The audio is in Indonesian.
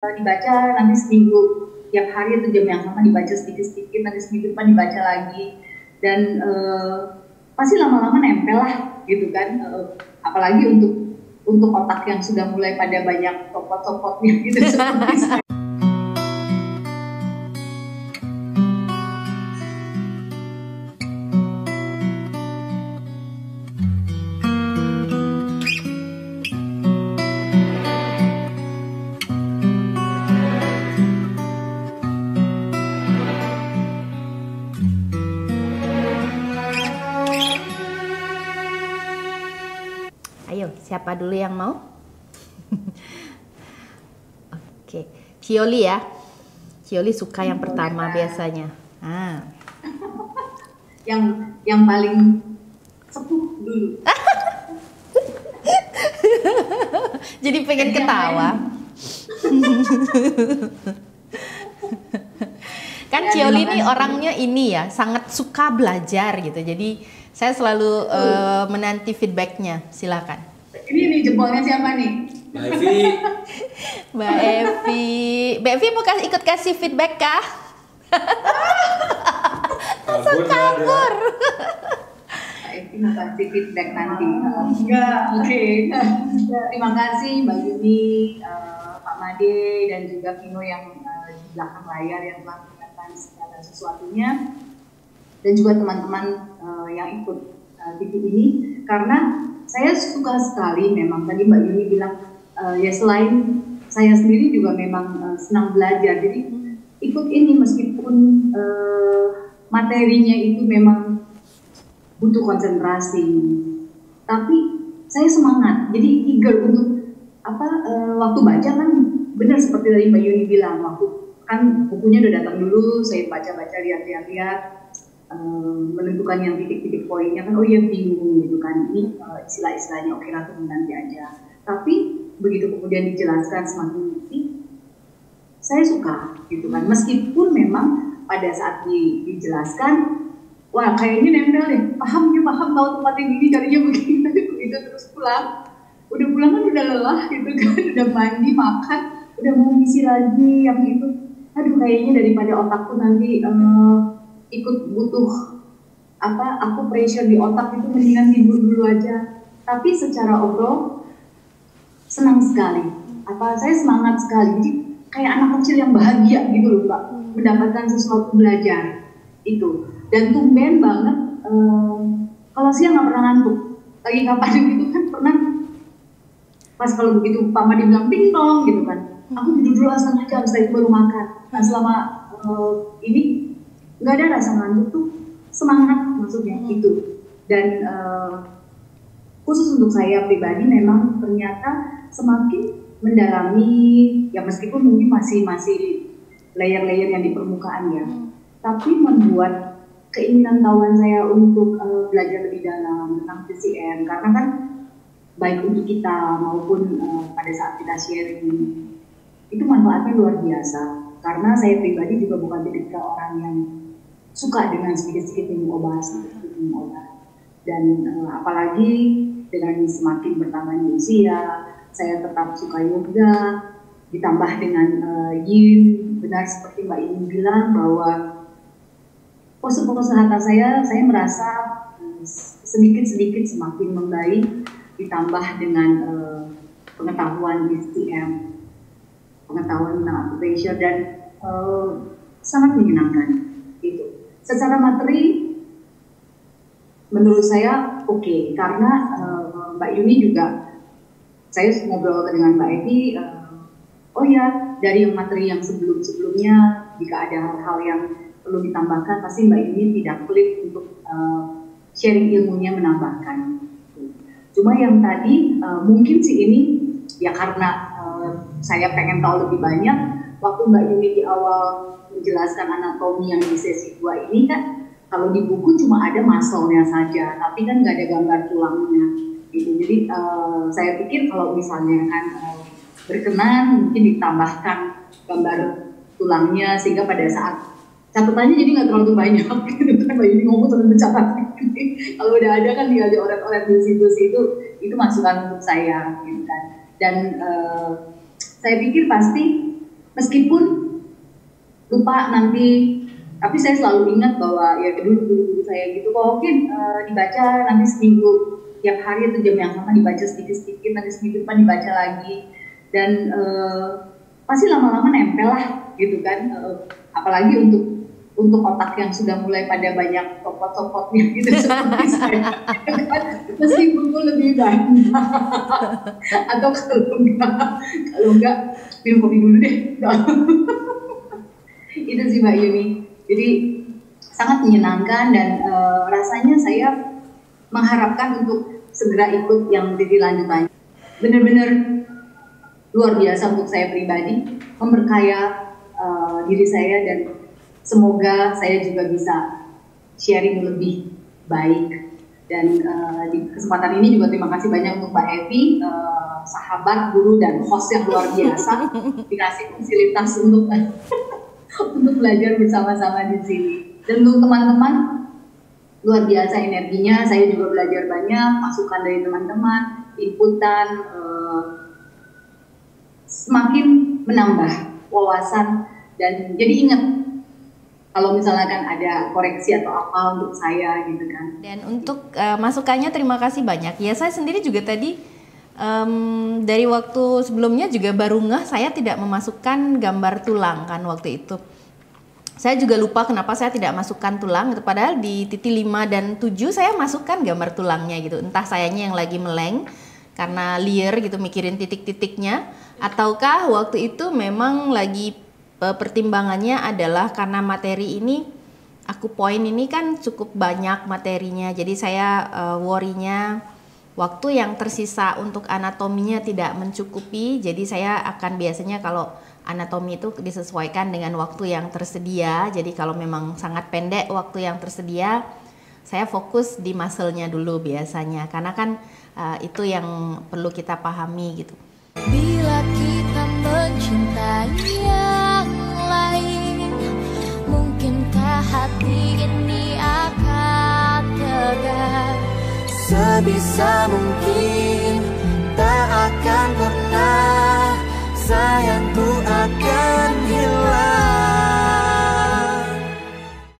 dibaca nanti seminggu tiap hari itu jam yang sama dibaca sedikit-sedikit, nanti seminggu depan dibaca lagi dan pasti lama-lama nempel lah gitu kan, apalagi untuk otak yang sudah mulai pada banyak copot-copotnya gitu seperti saya. Ayo, siapa dulu yang mau? Oke, Cioli ya. Cioli suka yang pertama biasanya. Yang paling sepuh dulu. Jadi pengen ketawa. Kan Cioli ini orangnya ini ya, sangat suka belajar gitu. Jadi saya selalu menanti feedbacknya. Silakan. Ini jempolnya siapa nih? Mbak Evi. Mbak Evi. Mbak Evi mau ikut kasih feedback kah? Langsung kabur. Mbak Evi mau kasih feedback nanti. Enggak, oke. Terima kasih Mbak Yuni, Pak Made, dan juga Vino yang di belakang layar yang telah mengingatkan segala sesuatunya. Dan juga teman-teman yang ikut TV ini, karena saya suka sekali memang tadi Mbak Yuni bilang ya selain saya sendiri juga memang senang belajar, jadi ikut ini meskipun materinya itu memang butuh konsentrasi, tapi saya semangat, jadi eager untuk waktu baca kan benar seperti tadi Mbak Yuni bilang, waktu kan bukunya udah datang dulu, saya baca-baca lihat-lihat, menentukan yang titik-titik poinnya kan, oh ya bingung gitu kan, ini istilah-istilahnya oke lah nanti aja, tapi begitu kemudian dijelaskan semakin ngerti, saya suka gitu kan, meskipun memang pada saat dijelaskan, wah kayaknya nempel deh, paham tahu tempatnya gini, carinya begini, tapi begitu terus pulang kan udah lelah gitu kan, udah mandi, makan, udah mau ngisi lagi yang itu, aduh kayaknya daripada otakku nanti ikut butuh aku pressure di otak itu, mendingan tidur dulu aja. Tapi secara overall senang sekali, saya semangat sekali, jadi kayak anak kecil yang bahagia gitu loh Mbak, mendapatkan sesuatu belajar itu. Dan tumben banget kalau siang nggak pernah ngantuk, lagi kapan gitu kan, pernah pas kalau begitu Pak Madi bilang ding dong gitu kan, aku tidur dulu setengah jam, setelah itu baru makan. Nah selama ini nggak ada rasa ngantuk tuh, semangat maksudnya gitu. Dan khusus untuk saya pribadi memang ternyata semakin mendalami ya, meskipun mungkin masih layer-layer yang di permukaan ya, tapi membuat keinginan tahuan saya untuk belajar lebih dalam tentang PCM, karena kan baik untuk kita maupun pada saat kita sharing itu manfaatnya luar biasa. Karena saya pribadi juga bukan tipikal orang yang suka dengan sedikit-sedikit minum obat, dan apalagi dengan semakin bertambahnya usia, saya tetap suka yoga, ditambah dengan yin. Benar seperti Mbak Yin bilang bahwa pose-pose hatha saya merasa sedikit-sedikit semakin membaik, ditambah dengan pengetahuan STM, pengetahuan tentang acupressure, dan sangat menyenangkan itu. Secara materi menurut saya oke, karena Mbak Yuni juga, saya ngobrol dengan Mbak Evi, oh ya dari yang materi yang sebelumnya jika ada hal-hal yang perlu ditambahkan pasti Mbak Yuni tidak pelit untuk sharing ilmunya, menambahkan. Cuma yang tadi mungkin sih ini ya karena saya pengen tahu lebih banyak, waktu Mbak Yuni di awal menjelaskan anatomi yang di sesi 2 ini kan, kalau di buku cuma ada muscle-nya saja, tapi kan nggak ada gambar tulangnya gitu. Jadi saya pikir kalau misalnya kan berkenan mungkin ditambahkan gambar tulangnya, sehingga pada saat catatannya jadi nggak terlalu banyak gitu kan, Mbak Yuni ngomong sambil mencatat. Kalau udah ada kan tinggal dioret-oret di situ, itu masukan untuk saya gitu kan. Dan saya pikir pasti meskipun lupa nanti, tapi saya selalu ingat bahwa ya dulu saya gitu, kok mungkin dibaca nanti seminggu, tiap hari itu jam yang sama dibaca sedikit-sedikit, nanti seminggu depan dibaca lagi, dan pasti lama-lama nempel lah gitu kan, apalagi untuk otak yang sudah mulai pada banyak copot-copotnya gitu seperti saya, mesti buku lebih banyak atau kalau enggak minum kopi dulu deh. Itu sih Mbak Yuni. Jadi sangat menyenangkan dan rasanya saya mengharapkan untuk segera ikut yang titik lanjutannya. Benar-benar luar biasa untuk saya pribadi, memperkaya diri saya, dan semoga saya juga bisa sharing lebih baik. Dan di kesempatan ini juga terima kasih banyak untuk Mbak Evi, sahabat, guru, dan host yang luar biasa, dikasih fasilitas untuk untuk belajar bersama-sama di sini. Dan untuk teman-teman, luar biasa energinya, saya juga belajar banyak, masukan dari teman-teman, inputan, semakin menambah wawasan, dan jadi ingat kalau misalkan ada koreksi atau apa untuk saya gitu kan. Dan untuk masukannya terima kasih banyak. Ya saya sendiri juga tadi dari waktu sebelumnya juga baru ngeh saya tidak memasukkan gambar tulang kan waktu itu. Saya juga lupa kenapa saya tidak masukkan tulang gitu. Padahal di titik 5 dan 7 saya masukkan gambar tulangnya gitu. Entah sayanya yang lagi meleng karena liar gitu mikirin titik-titiknya, ataukah waktu itu memang lagi pertimbangannya adalah karena materi ini, aku poin ini kan cukup banyak materinya, jadi saya worry-nya waktu yang tersisa untuk anatominya tidak mencukupi, jadi saya akan biasanya kalau anatomi itu disesuaikan dengan waktu yang tersedia, jadi kalau memang sangat pendek waktu yang tersedia, saya fokus di muscle-nya dulu biasanya, karena kan itu yang perlu kita pahami gitu. Bila kita mencintai yang lain, mungkinkah hati ini akan tegar? Sebisa mungkin tak akan pernah sayangku akan